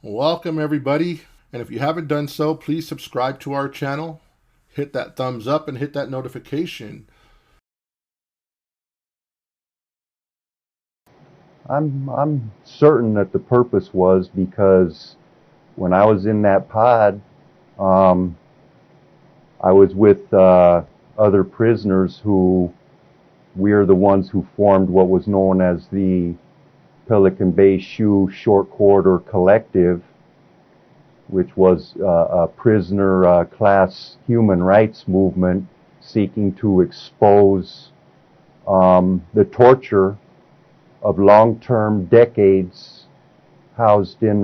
Welcome everybody, and if you haven't done so, please subscribe to our channel, hit that thumbs up and hit that notification. I'm certain that the purpose was because when I was in that pod, um, I was with other prisoners who we're the ones who formed what was known as the Pelican Bay Shoe Short Corridor Collective, which was a prisoner class human rights movement seeking to expose the torture of long-term decades housed in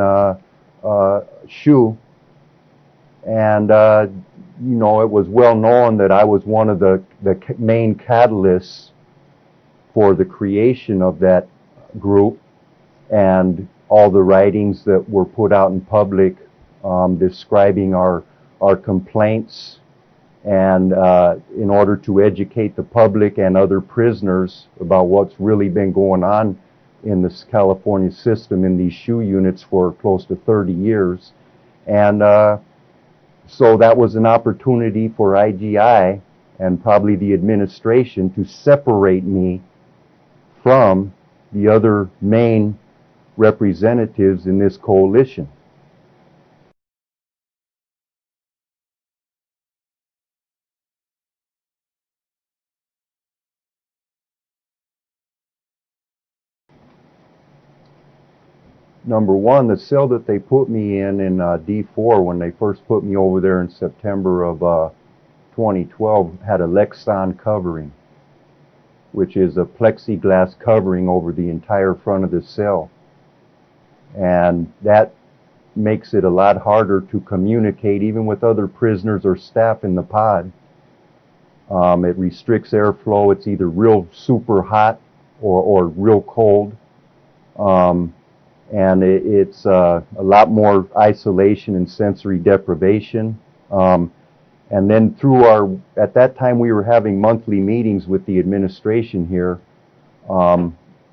SHU. And, it was well known that I was one of the main catalysts for the creation of that group, and all the writings that were put out in public describing our complaints, and in order to educate the public and other prisoners about what's really been going on in this California system in these SHU units for close to 30 years. And so that was an opportunity for IGI and probably the administration to separate me from the other main representatives in this coalition. Number one, the cell that they put me in D4 when they first put me over there in September of 2012 had a Lexan covering, which is a plexiglass covering over the entire front of the cell. And that makes it a lot harder to communicate even with other prisoners or staff in the pod. It restricts airflow. It's either real super hot or real cold. And it's a lot more isolation and sensory deprivation. And then at that time we were having monthly meetings with the administration here.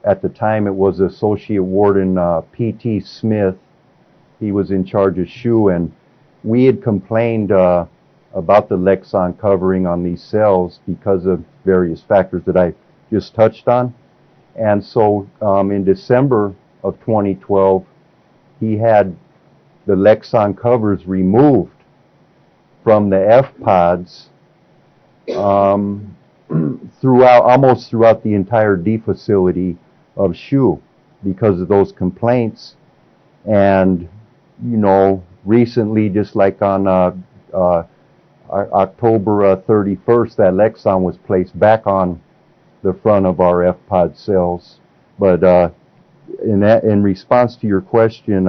At the time it was Associate Warden P.T. Smith. He was in charge of SHU, and we had complained about the Lexan covering on these cells because of various factors that I just touched on. And so in December of 2012, he had the Lexan covers removed from the F pods almost throughout the entire D facility of SHU because of those complaints. And recently, just like on October 31st, that Lexan was placed back on the front of our F pod cells. But in response to your question,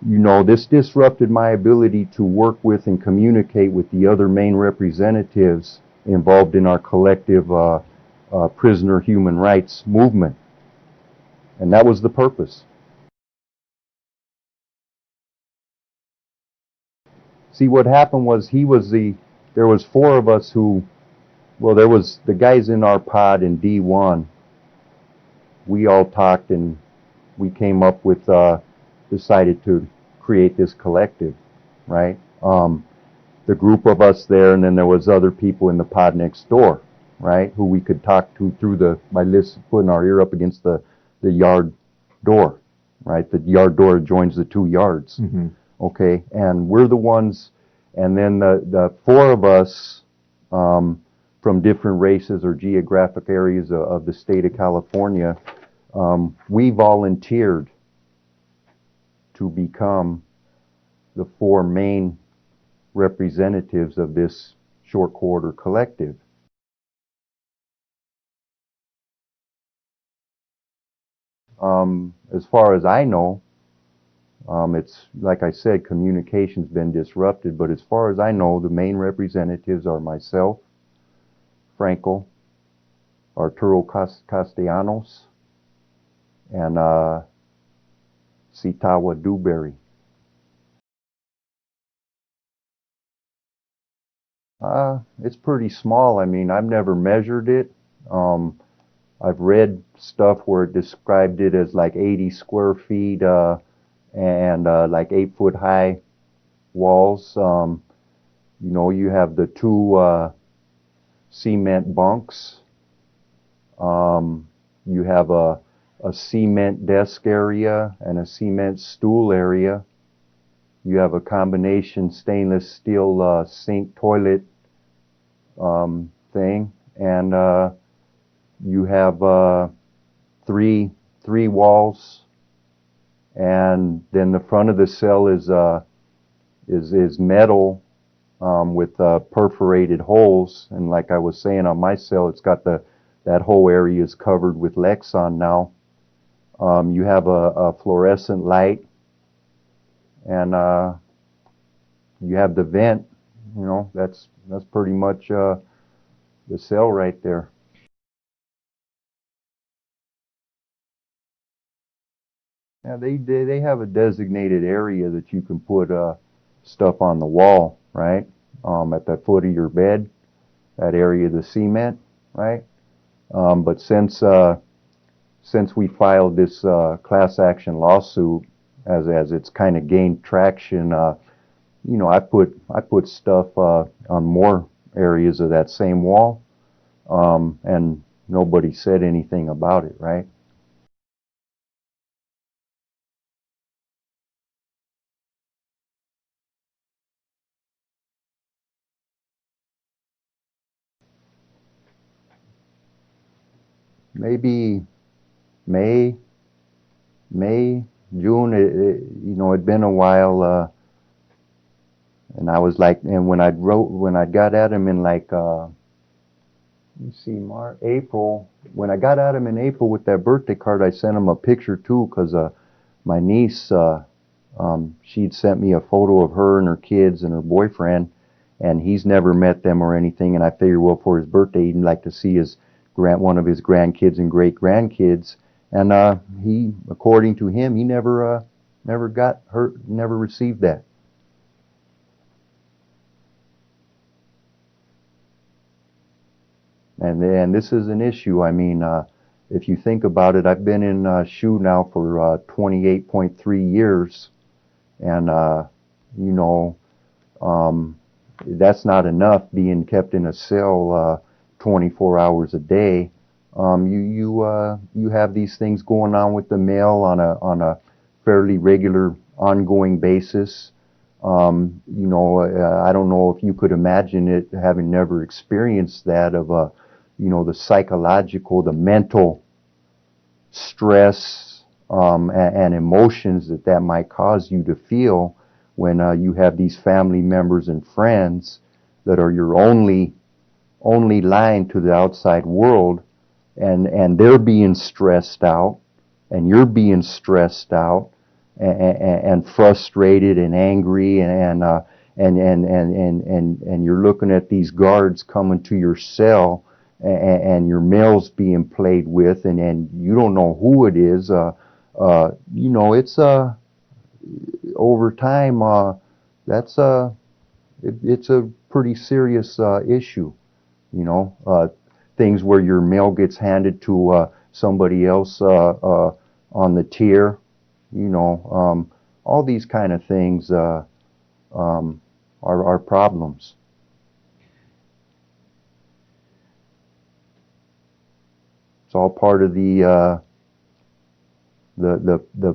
this disrupted my ability to work with and communicate with the other main representatives involved in our collective prisoner human rights movement. And that was the purpose. See, what happened was there was four of us there was the guys in our pod in D1. We all talked and we came up with, decided to create this collective, right? The group of us there, and then there was other people in the pod next door, right? Who we could talk to through by putting our ear up against the yard door, right? The yard door joins the 2 yards. Mm-hmm. Okay, and we're the ones, and then the four of us from different races or geographic areas of the state of California, we volunteered to become the 4 main representatives of this short corridor collective. As far as I know, it's like I said, communication's been disrupted, but as far as I know, the main representatives are myself, Franco, Arturo Castellanos, and Sitawa Dewberry. It's pretty small. I mean, I've never measured it. I've read stuff where it described it as like 80 square feet and like 8-foot high walls. You know, you have the two cement bunks. You have a cement desk area and a cement stool area. You have a combination stainless steel sink toilet thing, and you have three walls, and then the front of the cell is metal with perforated holes. And like I was saying, on my cell, it's got that whole area is covered with Lexan now. You have a fluorescent light, and you have the vent. You know, that's pretty much the cell right there. Yeah, they have a designated area that you can put stuff on the wall, right? At the foot of your bed, that area of the cement, right? But since we filed this class action lawsuit, as it's kind of gained traction, you know, I put stuff on more areas of that same wall, and nobody said anything about it, right? Maybe May, May, June. You know, it'd been a while, and I was like, and when I got at him in like, let me see, March, April. When I got at him in April with that birthday card, I sent him a picture too, because my niece, she'd sent me a photo of her and her kids and her boyfriend, and he's never met them or anything. And I figured, well, for his birthday, he'd like to see one of his grandkids and great grandkids. And he, according to him, he never got hurt, never received that. And this is an issue. I mean, if you think about it, I've been in SHU now for 28.3 years, and you know, that's not enough being kept in a cell 24 hours a day. You have these things going on with the mail on a fairly regular, ongoing basis. You know, I don't know if you could imagine it, having never experienced that, of you know, the psychological, the mental stress and emotions that might cause you to feel when you have these family members and friends that are your only line to the outside world, and they're being stressed out, and you're being stressed out, and frustrated and angry, and you're looking at these guards coming to your cell, and your mail's being played with, and you don't know who it is. You know, it's over time, that's it's a pretty serious issue. You know, things where your mail gets handed to somebody else on the tier. You know, all these kind of things are problems. It's all part of the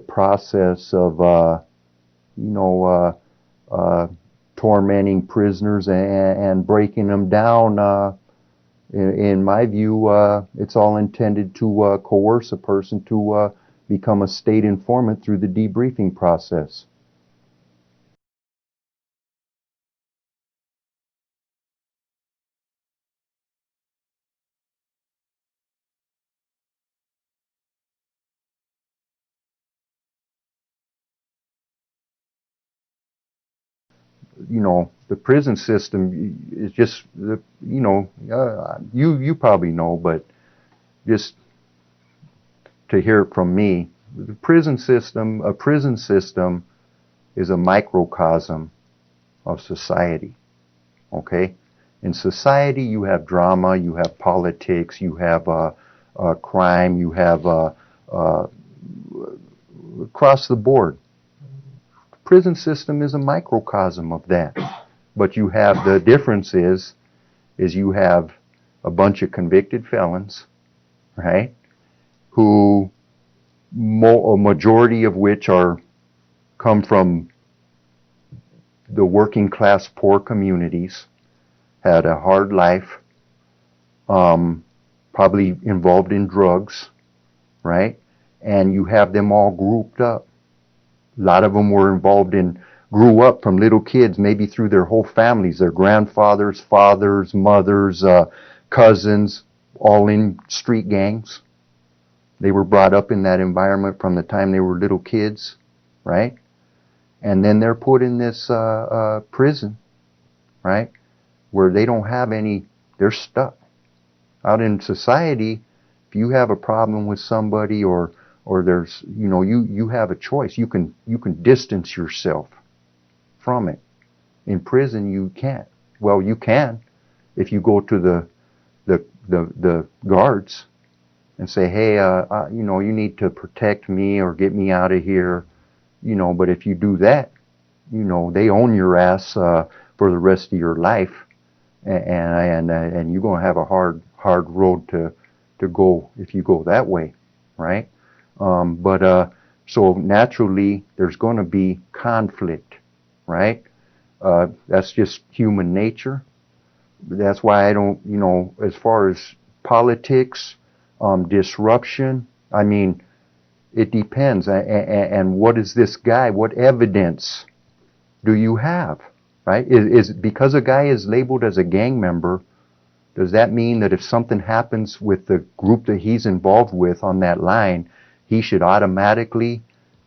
process of you know, tormenting prisoners and breaking them down. In my view, it's all intended to coerce a person to become a state informant through the debriefing process. You know, the prison system is just, you know, you probably know, but just to hear it from me, the a prison system is a microcosm of society. Okay? In society, you have drama, you have politics, you have crime, you have across the board. prison system is a microcosm of that. But you have, the difference is you have a bunch of convicted felons, right? Who, a majority of which come from the working class poor communities, had a hard life, probably involved in drugs, right? And you have them all grouped up. A lot of them grew up from little kids, maybe through their whole families, their grandfathers, fathers, mothers, cousins, all in street gangs. They were brought up in that environment from the time they were little kids, right? And then they're put in this prison, right, where they don't have any, they're stuck. Out in society, if you have a problem with somebody or there's, you have a choice. You can distance yourself from it. In prison, you can't. Well, you can if you go to the guards and say, hey, you need to protect me or get me out of here, but if you do that, they own your ass for the rest of your life, and you're going to have a hard road to go if you go that way, right? So naturally, there's going to be conflict, right? That's just human nature. That's why I don't, as far as politics, disruption, I mean, it depends. And what is this guy? What evidence do you have? Right? Is because a guy is labeled as a gang member, does that mean that if something happens with the group that he's involved with on that line, he should automatically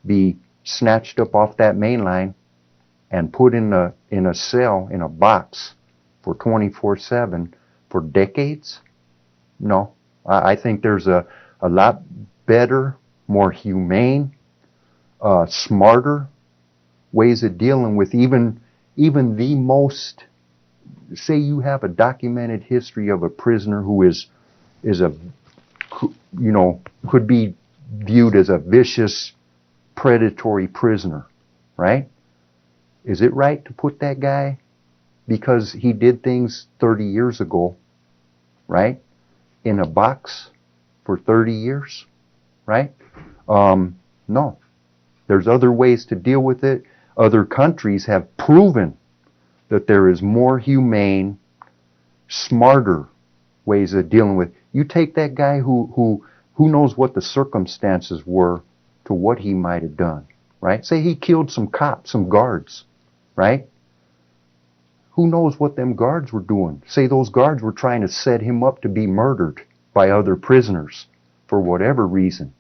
be snatched up off that main line and put in a cell, in a box for 24/7 for decades? No. I think there's a lot better, more humane, smarter ways of dealing with even the most, say you have a documented history of a prisoner who is could be viewed as a vicious, predatory prisoner, right? Is it right to put that guy, because he did things 30 years ago, right, in a box for 30 years, right? No. There's other ways to deal with it. Other countries have proven that there is more humane, smarter ways of dealing with. You take that guy who knows what the circumstances were to what he might have done, right? Say he killed some cops, some guards, right? Who knows what them guards were doing? Say those guards were trying to set him up to be murdered by other prisoners for whatever reason.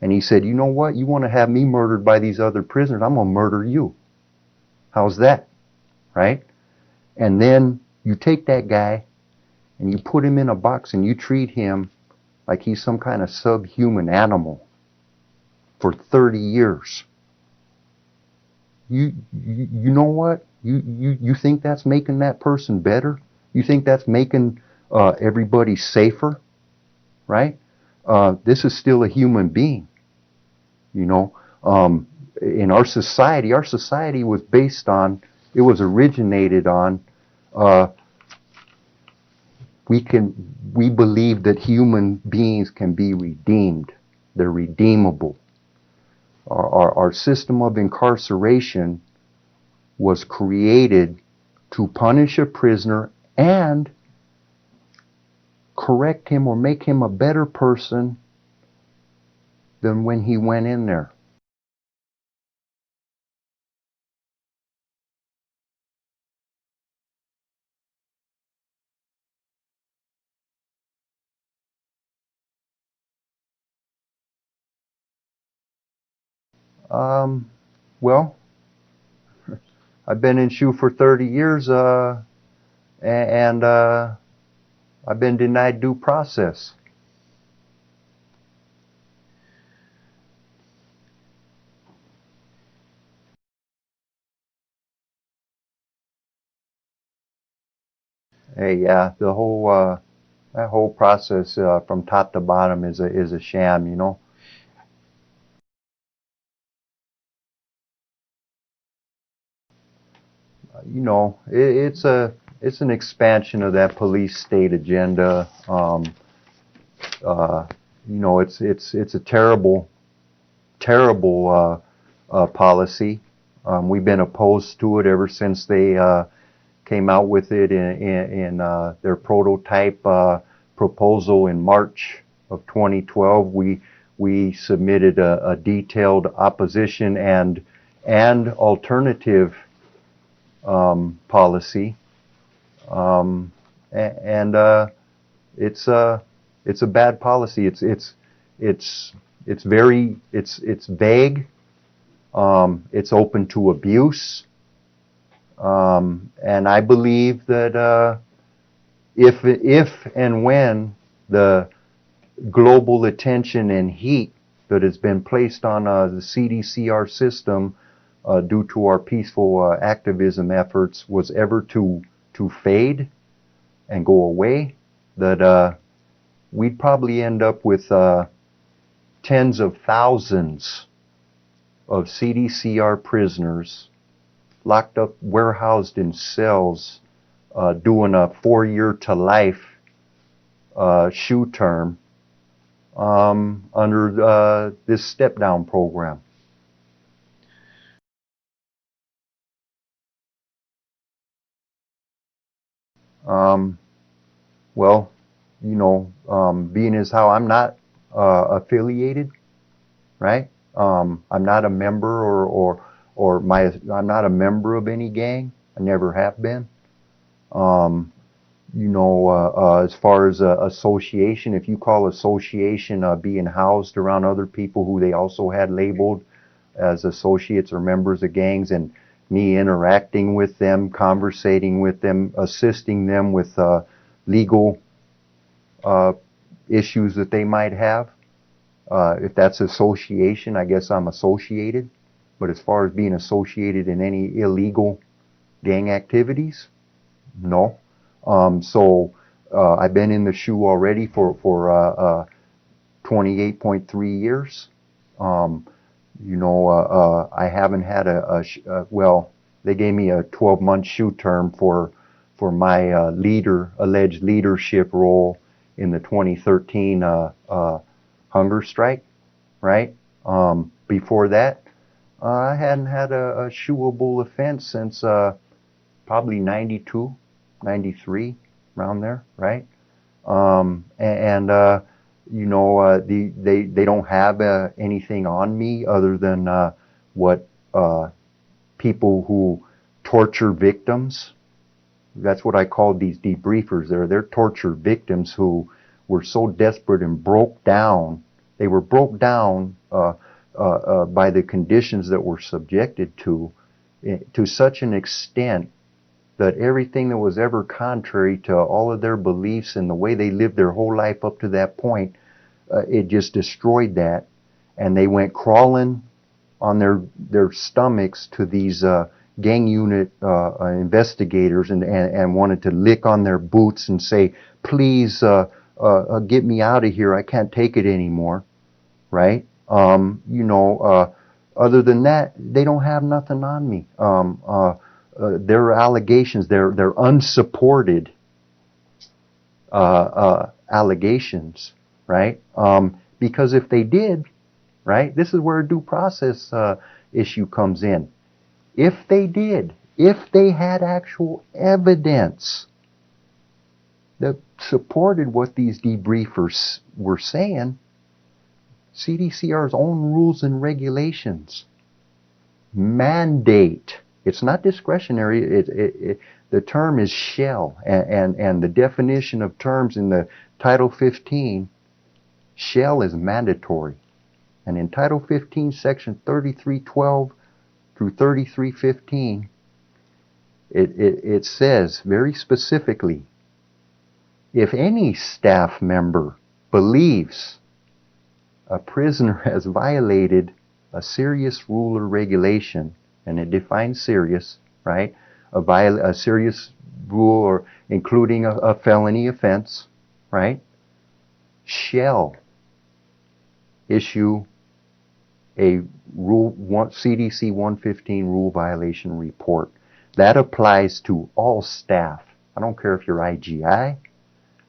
And he said, you know what? You want to have me murdered by these other prisoners? I'm going to murder you. How's that? Right? And then you take that guy and you put him in a box and you treat him like he's some kind of subhuman animal for 30 years. You know what? You think that's making that person better? You think that's making everybody safer? Right? This is still a human being. In our society was based on, it was originated on, we believe that human beings can be redeemed. They're redeemable. Our system of incarceration was created to punish a prisoner and correct him or make him a better person than when he went in there. Well, I've been in SHU for 30 years, and I've been denied due process. Hey, yeah, that whole process from top to bottom is a sham, you know, it's an expansion of that police state agenda. Uh, you know, it's a terrible policy. We've been opposed to it ever since they came out with it in their prototype proposal in March of 2012. We submitted a detailed opposition and alternative policy, and it's it's a bad policy. It's very it's vague. It's open to abuse, and I believe that if and when the global attention and heat that has been placed on the CDCR system due to our peaceful activism efforts was ever to fade and go away, that we'd probably end up with tens of thousands of CDCR prisoners locked up, warehoused in cells, doing a 4-year to life SHU term under this step down program. Um, well, you know, being as how I'm not affiliated, right? I'm not a member I'm not a member of any gang. I never have been. You know, as far as association, if you call association being housed around other people who they also had labeled as associates or members of gangs, and me interacting with them, conversating with them, assisting them with legal issues that they might have. If that's association, I guess I'm associated. But as far as being associated in any illegal gang activities, no. So I've been in the SHU already for 28.3 years. You know, I haven't had well, they gave me a 12-month SHU term for my alleged leadership role in the 2013 hunger strike, right? Before that, I hadn't had a SHUable offense since probably 92, 93, around there, right? And you know, they don't have anything on me other than what people who torture victims. That's what I call these debriefers. They're torture victims who were so desperate and broke down. They were broke down by the conditions that were subjected to such an extent that everything that was ever contrary to all of their beliefs and the way they lived their whole life up to that point, it just destroyed that. And they went crawling on their stomachs to these gang unit investigators and wanted to lick on their boots and say, please get me out of here. I can't take it anymore, right? You know, other than that, they don't have nothing on me. Their allegations, they're unsupported allegations, right? Because if they did, right, this is where a due process issue comes in. If they did, if they had actual evidence that supported what these debriefers were saying, CDCR's own rules and regulations mandate. It's not discretionary. The term is shall, and the definition of terms in the Title 15, shall is mandatory. And in Title 15, Section 3312 through 3315, it says very specifically, if any staff member believes a prisoner has violated a serious rule or regulation, and it defines serious, right? A serious rule or including a felony offense, right? Shall issue a CDC 115 rule violation report. That applies to all staff. I don't care if you're IGI.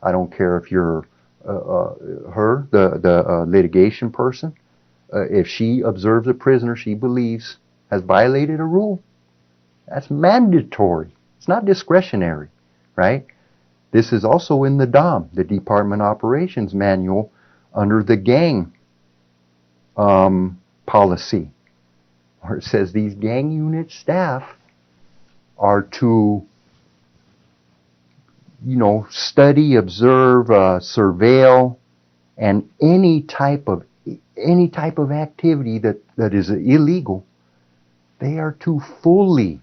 I don't care if you're the litigation person. If she observes a prisoner she believes has violated a rule, that's mandatory. It's not discretionary, right? This is also in the DOM, the Department Operations Manual, under the gang policy, where it says these gang unit staff are to, study, observe, surveil, and any type of activity that is illegal. They are to fully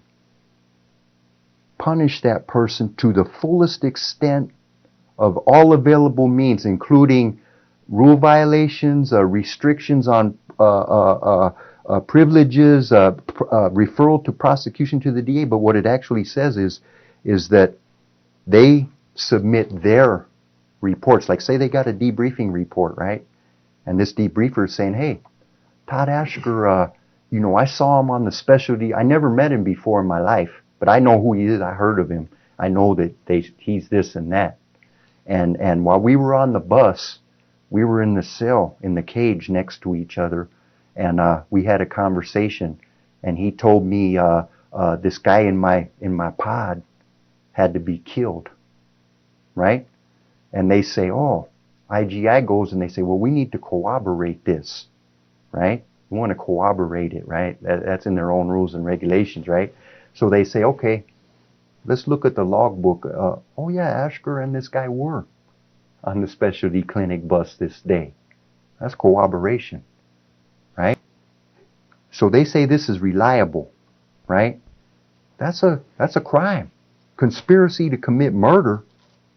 punish that person to the fullest extent of all available means, including rule violations, restrictions on privileges, referral to prosecution to the DA. But what it actually says is that they submit their reports. Like, say they got a debriefing report, right? And this debriefer is saying, hey, Todd Ashker, I saw him on the specialty. I never met him before in my life, but I know who he is. I heard of him. I know that he's this and that. And while we were on the bus, we were in the cell, in the cage next to each other, and we had a conversation. And he told me this guy in my pod had to be killed, right? And they say, oh, IGI goes and they say, well, we need to corroborate this, right? We want to corroborate it, right? That's in their own rules and regulations, right? So they say, okay, let's look at the logbook. Oh yeah, Ashker and this guy were on the specialty clinic bus this day. That's corroboration, right? So they say this is reliable, right? That's a crime. Conspiracy to commit murder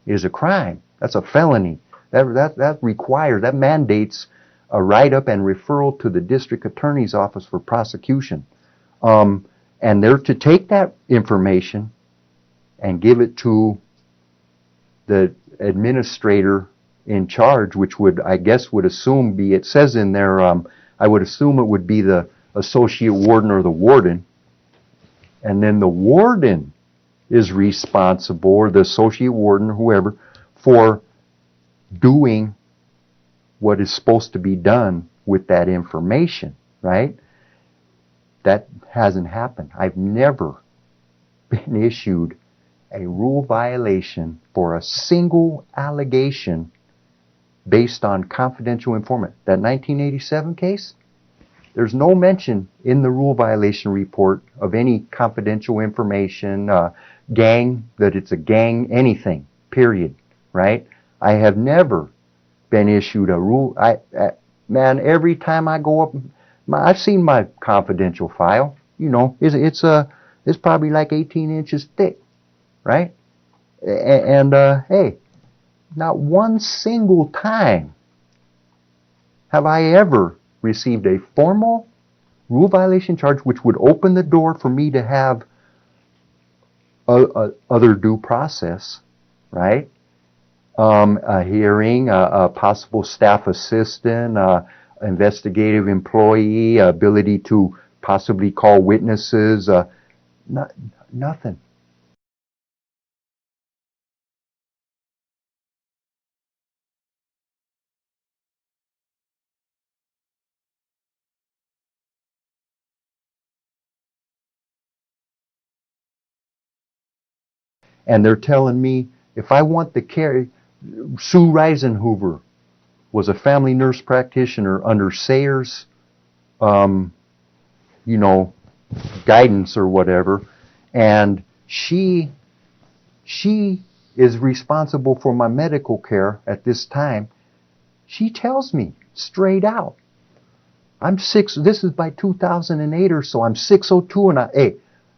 is a crime. That's a felony. That mandates a write-up and referral to the district attorney's office for prosecution. And they're to take that information and give it to the administrator in charge, which would assume be, it says in there, I would assume it would be the associate warden or the warden. And then the warden is responsible, or the associate warden, whoever, for doing what is supposed to be done with that information, right? That hasn't happened. I've never been issued a rule violation for a single allegation based on confidential informant. That 1987 case, there's no mention in the rule violation report of any confidential information, gang, that it's a gang, anything, period, right? I have never been issued a rule. Man, every time I go up, I've seen my confidential file. It's probably like 18 inches thick, right? And hey, not one single time have I ever received a formal rule violation charge which would open the door for me to have other due process, right? A hearing, a possible staff assistant, investigative employee, ability to possibly call witnesses, nothing. And they're telling me if I want the care, Sue Reisenhoover was a family nurse practitioner under Sayers, guidance or whatever, and she is responsible for my medical care at this time. She tells me straight out, this is by 2008 or so, I'm 602 and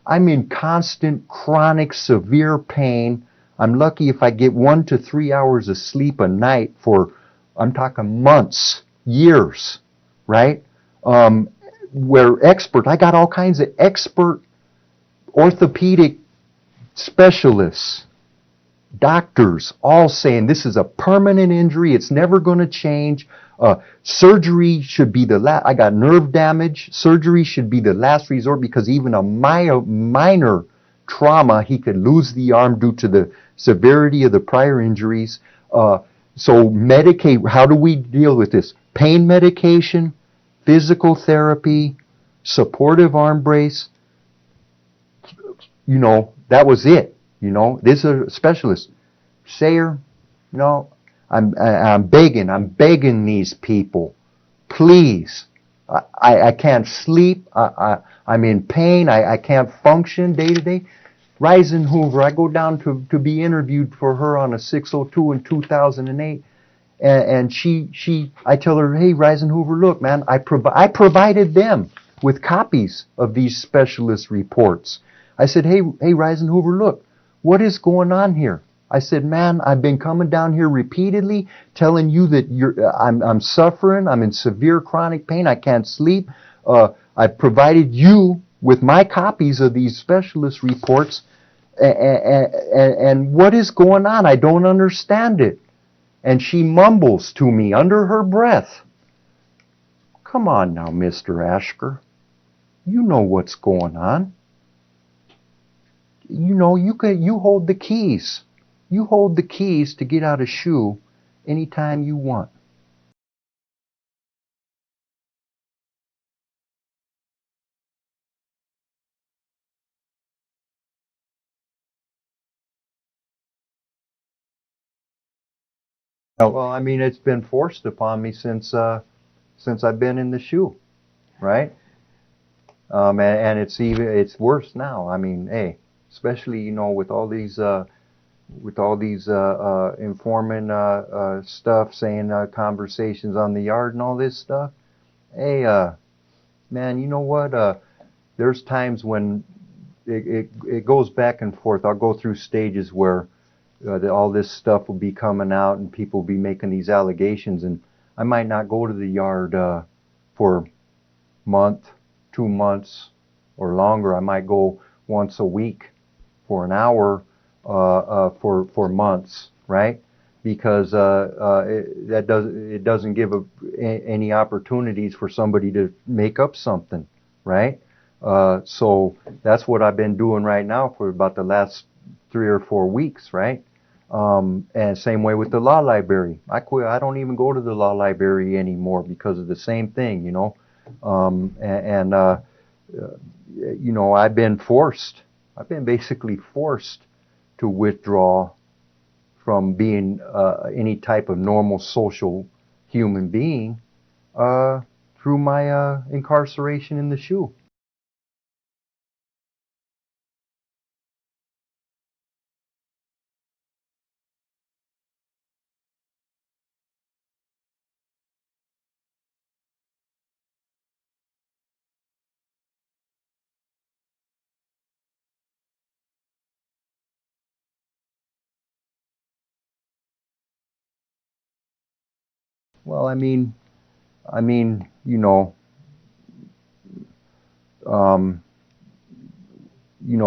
I'm in constant, chronic, severe pain. I'm lucky if I get 1 to 3 hours of sleep a night for, I'm talking months, years, right? I got all kinds of expert orthopedic specialists, doctors, all saying this is a permanent injury, it's never going to change. Surgery should be the last. I got nerve damage. Surgery should be the last resort because even a minor trauma. He could lose the arm due to the severity of the prior injuries. So medicate, how do we deal with this? Pain medication, physical therapy, supportive arm brace. That was it. This is a specialist. Sayer, I'm begging these people, please. I can't sleep. I'm in pain. I can't function day to day. Reisenhover, I go down to be interviewed for her on a 602 in 2008. And I tell her, hey, Reisenhover, look, man, I provided them with copies of these specialist reports. I said, hey, Reisenhover, look, what is going on here? I said, man, I've been coming down here repeatedly telling you that I'm suffering. I'm in severe chronic pain. I can't sleep. I provided you with my copies of these specialist reports. And what is going on? I don't understand it. And she mumbles to me under her breath, come on now, Mr. Ashker. You know what's going on. You hold the keys. You hold the keys to get out of shoe anytime you want. Well, I mean, it's been forced upon me since I've been in the shoe, right? And it's worse now. I mean, hey, especially with all these informant stuff, saying conversations on the yard and all this stuff. Hey, man, you know what? There's times when it goes back and forth. I'll go through stages where all this stuff will be coming out and people will be making these allegations, and I might not go to the yard for a month, 2 months, or longer. I might go once a week for an hour for months, right? Because it doesn't give any opportunities for somebody to make up something, right? So that's what I've been doing right now for about the last 3 or 4 weeks, right? And same way with the law library. I quit. I don't even go to the law library anymore because of the same thing, I've been forced. I've been basically forced to withdraw from being any type of normal social human being through my incarceration in the shoe. Well, I mean, um,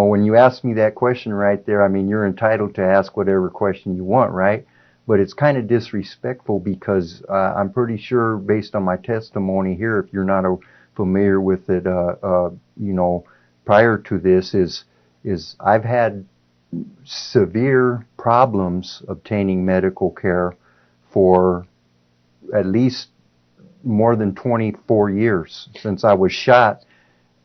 when you ask me that question right there, I mean, you're entitled to ask whatever question you want, right? But it's kind of disrespectful because I'm pretty sure, based on my testimony here, if you're not familiar with it, prior to this, is I've had severe problems obtaining medical care for at least more than 24 years since I was shot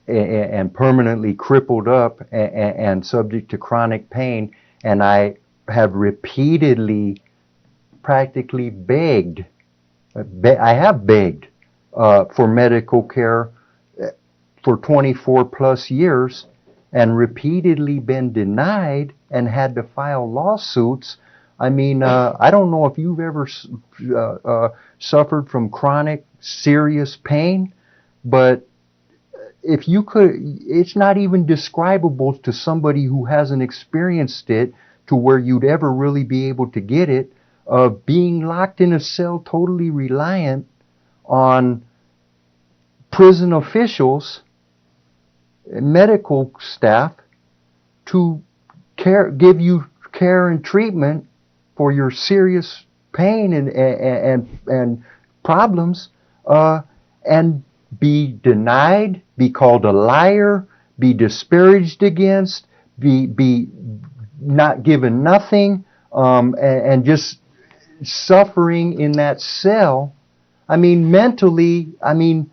and permanently crippled up and subject to chronic pain. And I have repeatedly practically begged, I have begged for medical care for 24 plus years and repeatedly been denied and had to file lawsuits. I mean, I don't know if you've ever suffered from chronic serious pain, but if you could, it's not even describable to somebody who hasn't experienced it to where you'd ever really be able to get it, of being locked in a cell totally reliant on prison officials, medical staff to give you care and treatment for your serious pain and problems, and be denied, be called a liar, be disparaged against, be not given nothing, and just suffering in that cell. I mean, mentally, I mean,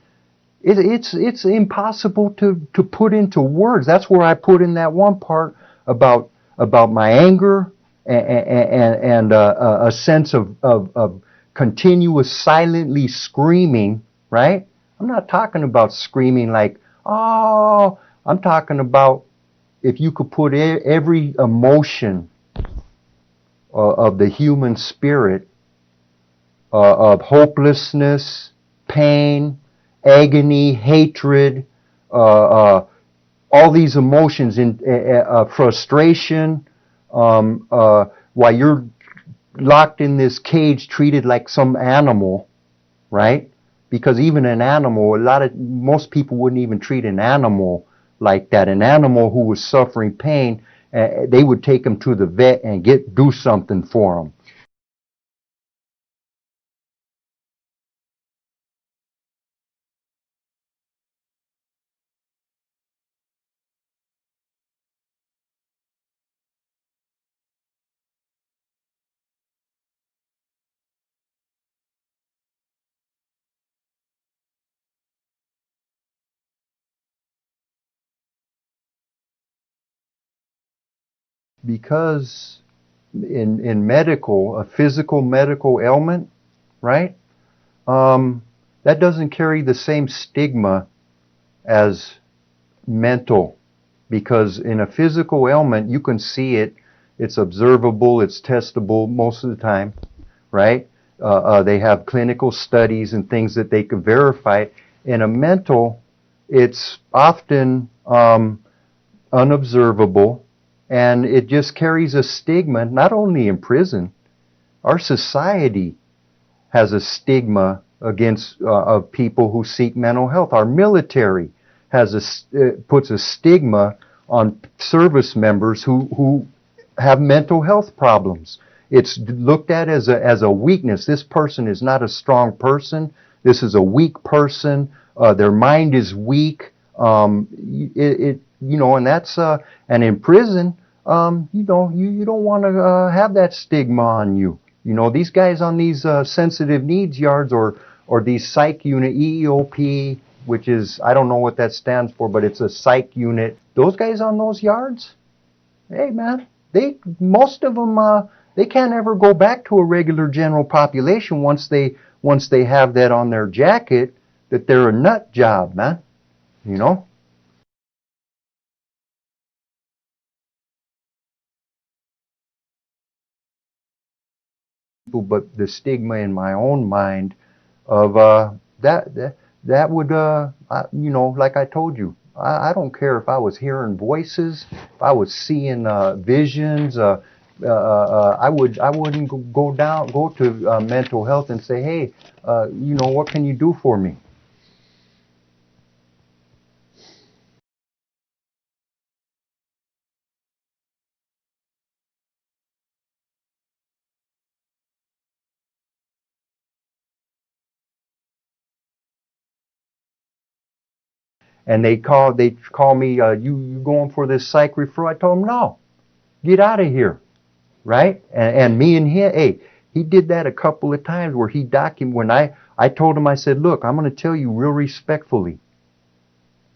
it's impossible to put into words. That's where I put in that one part about my anger and a sense of continuous silently screaming, right? I'm not talking about screaming like, oh, I'm talking about if you could put every emotion of the human spirit, of hopelessness, pain, agony, hatred, all these emotions in frustration, while you're locked in this cage treated like some animal, right? Because even an animal, most people wouldn't even treat an animal like that. An animal who was suffering pain, they would take him to the vet and do something for him. Because in medical, a physical medical ailment, right? That doesn't carry the same stigma as mental, because in a physical ailment you can see it, it's observable, it's testable most of the time, right? They have clinical studies and things that they can verify. In a mental, it's often unobservable, and it just carries a stigma. Not only in prison, our society has a stigma against of people who seek mental health. Our military puts a stigma on service members who have mental health problems. It's looked at as a weakness. This person is not a strong person. This is a weak person. Their mind is weak. And that's and in prison, you don't want to have that stigma on you. These guys on these sensitive needs yards or these psych unit, EEOP, which is, I don't know what that stands for, but it's a psych unit. Those guys on those yards, hey man, most of them, they can't ever go back to a regular general population once they have that on their jacket, that they're a nut job, man. You know? But the stigma in my own mind of that would like I told you, I don't care if I was hearing voices, if I was seeing visions. I wouldn't go to mental health and say, hey, what can you do for me? And they call me, you going for this psych referral? I told them, no, get out of here, right? And me and him, hey, he did that a couple of times where he documented. When I told him, I said, look, I'm going to tell you real respectfully,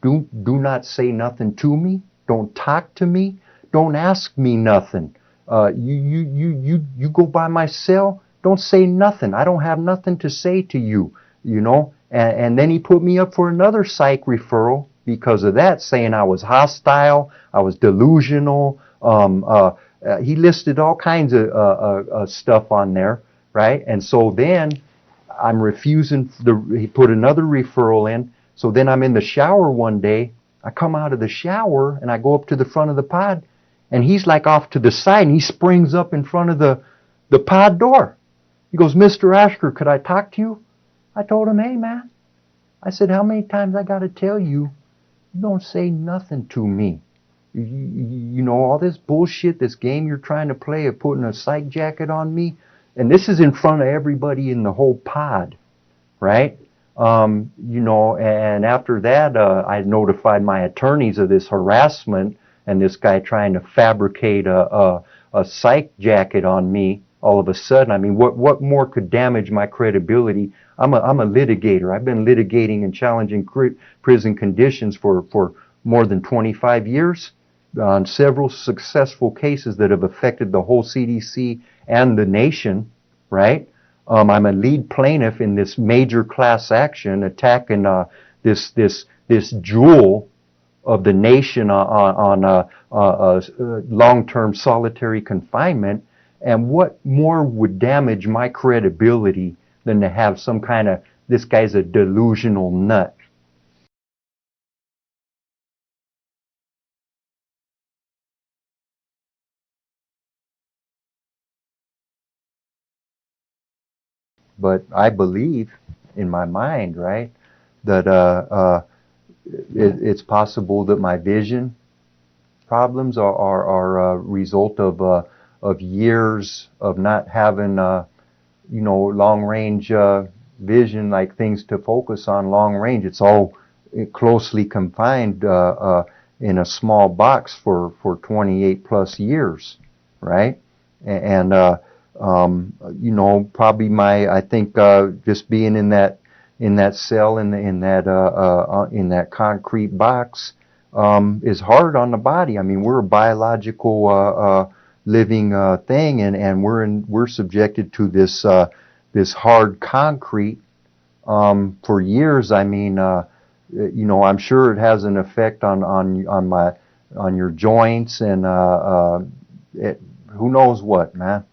do not say nothing to me, don't talk to me, don't ask me nothing. You go by my cell, don't say nothing. I don't have nothing to say to you, And then he put me up for another psych referral because of that, saying I was hostile, I was delusional. He listed all kinds of stuff on there, right? And so then I'm refusing. He put another referral in. So then I'm in the shower one day. I come out of the shower and I go up to the front of the pod, and he's like off to the side, and he springs up in front of the pod door. He goes, Mr. Ashker, could I talk to you? I told him, hey man, I said, how many times I got to tell you, you don't say nothing to me. All this bullshit, this game you're trying to play of putting a psych jacket on me, and this is in front of everybody in the whole pod, right? And after that, I notified my attorneys of this harassment and this guy trying to fabricate a psych jacket on me all of a sudden. I mean, what more could damage my credibility? I'm a litigator. I've been litigating and challenging prison conditions for more than 25 years on several successful cases that have affected the whole CDC and the nation, right? I'm a lead plaintiff in this major class action attacking this jewel of the nation on long-term solitary confinement. And what more would damage my credibility than to have some kind of, this guy's a delusional nut. But I believe in my mind, right, that it's possible that my vision problems are a result of years of not having long range vision, like things to focus on long range. It's all closely confined in a small box for 28 plus years, right? And probably I think just being in that cell in that concrete box is hard on the body. I mean, we're a biological living thing, and we're subjected to this hard concrete for years. I mean, I'm sure it has an effect on your joints and who knows what, man.